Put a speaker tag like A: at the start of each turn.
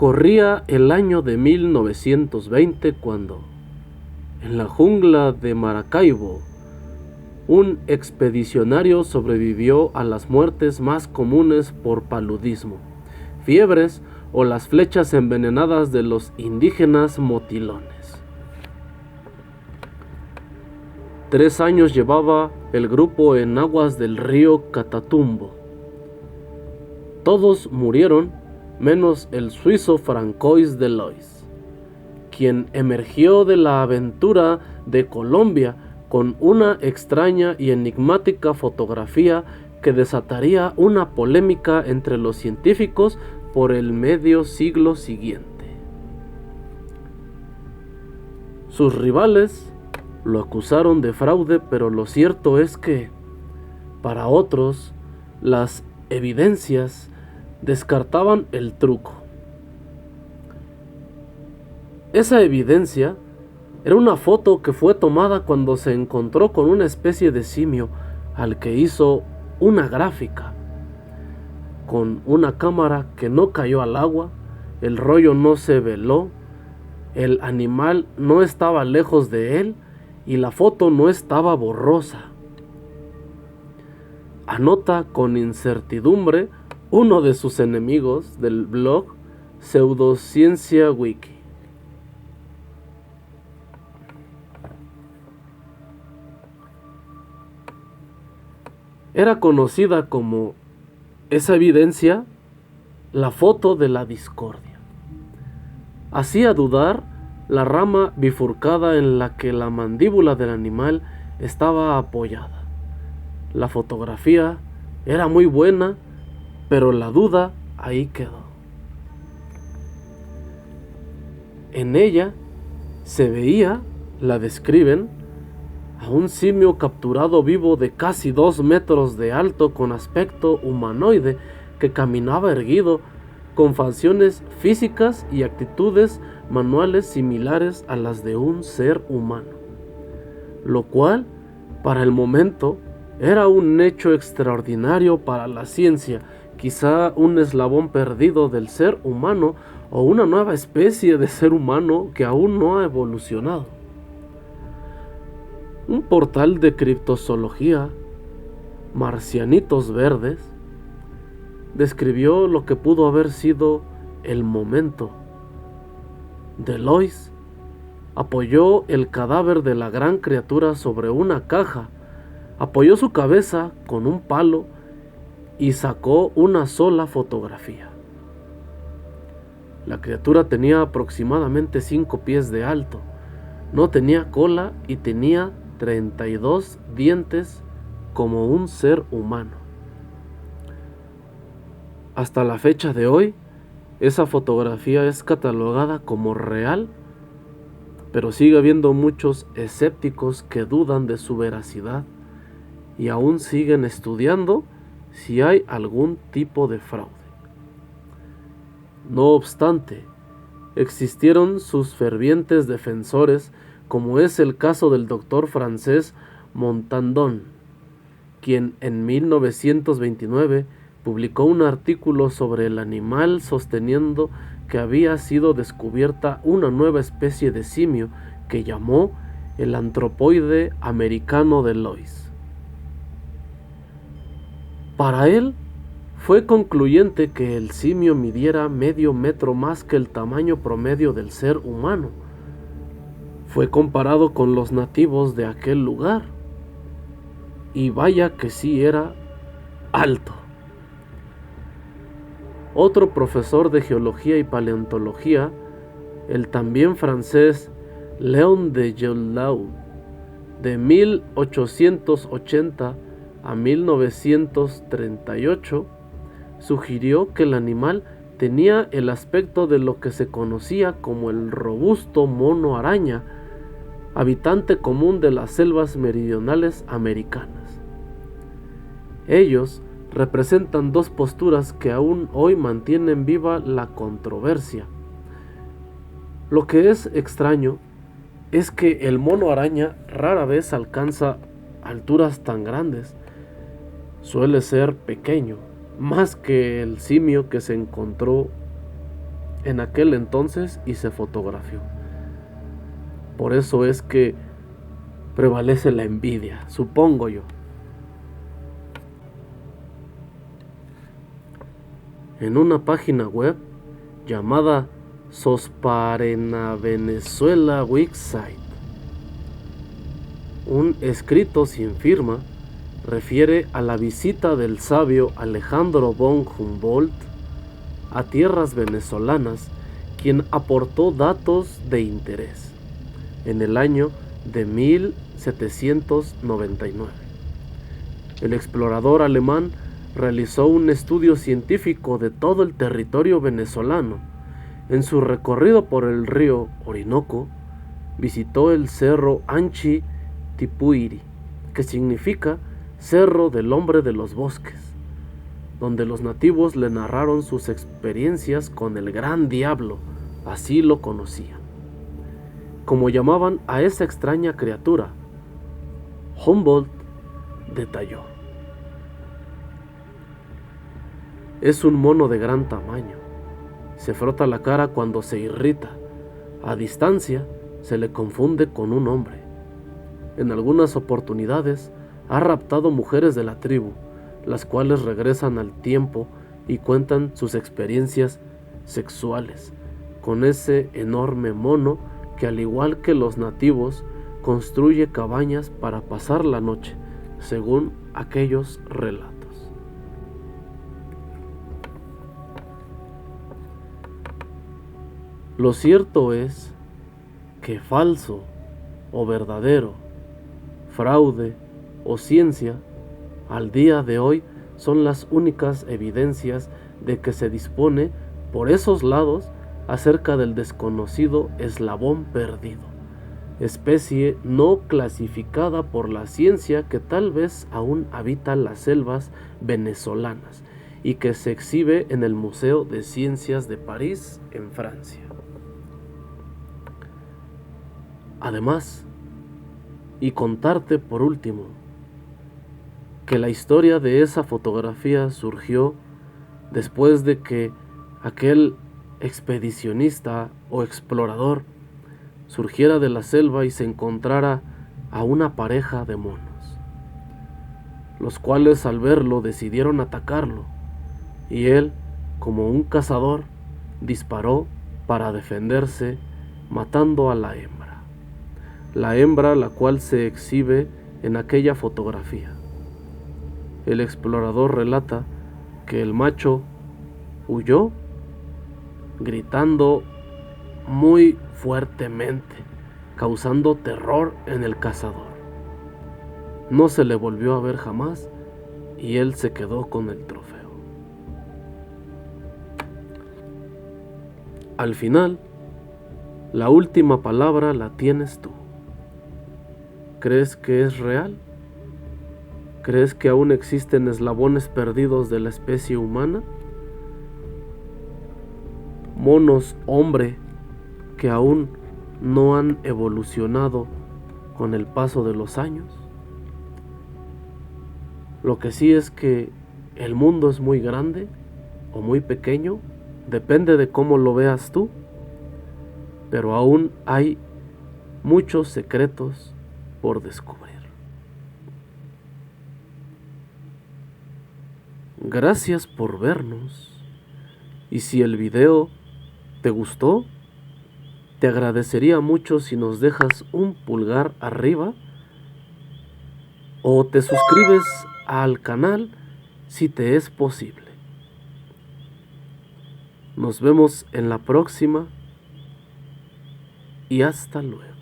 A: Corría el año de 1920 cuando, en la jungla de Maracaibo, un expedicionario sobrevivió a las muertes más comunes por paludismo, fiebres o las flechas envenenadas de los indígenas motilones. 3 años llevaba el grupo en aguas del río Catatumbo. Todos murieron menos el suizo Francois Delois, quien emergió de la aventura de Colombia con una extraña y enigmática fotografía que desataría una polémica entre los científicos por el medio siglo siguiente. Sus rivales lo acusaron de fraude, pero lo cierto es que, para otros, las evidencias descartaban el truco. Esa evidencia era una foto que fue tomada cuando se encontró con una especie de simio al que hizo una gráfica. Con una cámara que no cayó al agua, el rollo no se veló, el animal no estaba lejos de él y la foto no estaba borrosa. Anota con incertidumbre uno de sus enemigos del blog Pseudociencia Wiki. Era conocida como esa evidencia, la foto de la discordia. Hacía dudar la rama bifurcada en la que la mandíbula del animal estaba apoyada. La fotografía era muy buena, pero la duda ahí quedó. En ella se veía, la describen, a un simio capturado vivo de casi 2 metros de alto con aspecto humanoide que caminaba erguido, con facciones físicas y actitudes manuales similares a las de un ser humano, lo cual, para el momento, era un hecho extraordinario para la ciencia, quizá un eslabón perdido del ser humano o una nueva especie de ser humano que aún no ha evolucionado. Un portal de criptozoología, Marcianitos Verdes, describió lo que pudo haber sido el momento. Delois apoyó el cadáver de la gran criatura sobre una caja, apoyó su cabeza con un palo y sacó una sola fotografía. La criatura tenía aproximadamente 5 pies de alto, no tenía cola y tenía 32 dientes como un ser humano. Hasta la fecha de hoy, esa fotografía es catalogada como real, pero sigue habiendo muchos escépticos que dudan de su veracidad y aún siguen estudiando si hay algún tipo de fraude. No obstante, existieron sus fervientes defensores, como es el caso del doctor francés Montandon, quien en 1929 publicó un artículo sobre el animal sosteniendo que había sido descubierta una nueva especie de simio que llamó el antropoide americano Delois. Para él, fue concluyente que el simio midiera medio metro más que el tamaño promedio del ser humano. Fue comparado con los nativos de aquel lugar, y vaya que sí era alto. Otro profesor de geología y paleontología, el también francés Léon de Geulau, de 1880 a 1938, sugirió que el animal tenía el aspecto de lo que se conocía como el robusto mono araña, habitante común de las selvas meridionales americanas. Ellos representan 2 posturas que aún hoy mantienen viva la controversia. Lo que es extraño es que el mono araña rara vez alcanza alturas tan grandes. Suele ser pequeño, más que el simio que se encontró en aquel entonces y se fotografió. Por eso es que prevalece la envidia, supongo yo. En una página web llamada Sosparena Venezuela Website, un escrito sin firma refiere a la visita del sabio Alejandro von Humboldt a tierras venezolanas, quien aportó datos de interés en el año de 1799. El explorador alemán realizó un estudio científico de todo el territorio venezolano. En su recorrido por el río Orinoco, visitó el cerro Anchi Tipuiri, que significa Cerro del Hombre de los Bosques, donde los nativos le narraron sus experiencias con el gran diablo, así lo conocían. Como llamaban a esa extraña criatura, Humboldt detalló: es un mono de gran tamaño, se frota la cara cuando se irrita, a distancia se le confunde con un hombre. En algunas oportunidades ha raptado mujeres de la tribu, las cuales regresan al tiempo y cuentan sus experiencias sexuales con ese enorme mono que, al igual que los nativos, construye cabañas para pasar la noche, según aquellos relatos. Lo cierto es que falso o verdadero, fraude o ciencia, al día de hoy son las únicas evidencias de que se dispone por esos lados acerca del desconocido eslabón perdido, especie no clasificada por la ciencia que tal vez aún habita las selvas venezolanas y que se exhibe en el Museo de Ciencias de París, en Francia. Además, y contarte por último, que la historia de esa fotografía surgió después de que aquel expedicionista o explorador surgiera de la selva y se encontrara a una pareja de monos, los cuales al verlo decidieron atacarlo, y él, como un cazador, disparó para defenderse, matando a la hembra la cual se exhibe en aquella fotografía. El explorador relata que el macho huyó gritando muy fuertemente, causando terror en el cazador. No se le volvió a ver jamás y él se quedó con el trofeo. Al final, la última palabra la tienes tú. ¿Crees que es real? ¿Crees que aún existen eslabones perdidos de la especie humana? Monos hombre que aún no han evolucionado con el paso de los años. Lo que sí es que el mundo es muy grande o muy pequeño, depende de cómo lo veas tú, pero aún hay muchos secretos por descubrir. Gracias por vernos, y si el video te gustó, te agradecería mucho si nos dejas un pulgar arriba o te suscribes al canal si te es posible. Nos vemos en la próxima y hasta luego.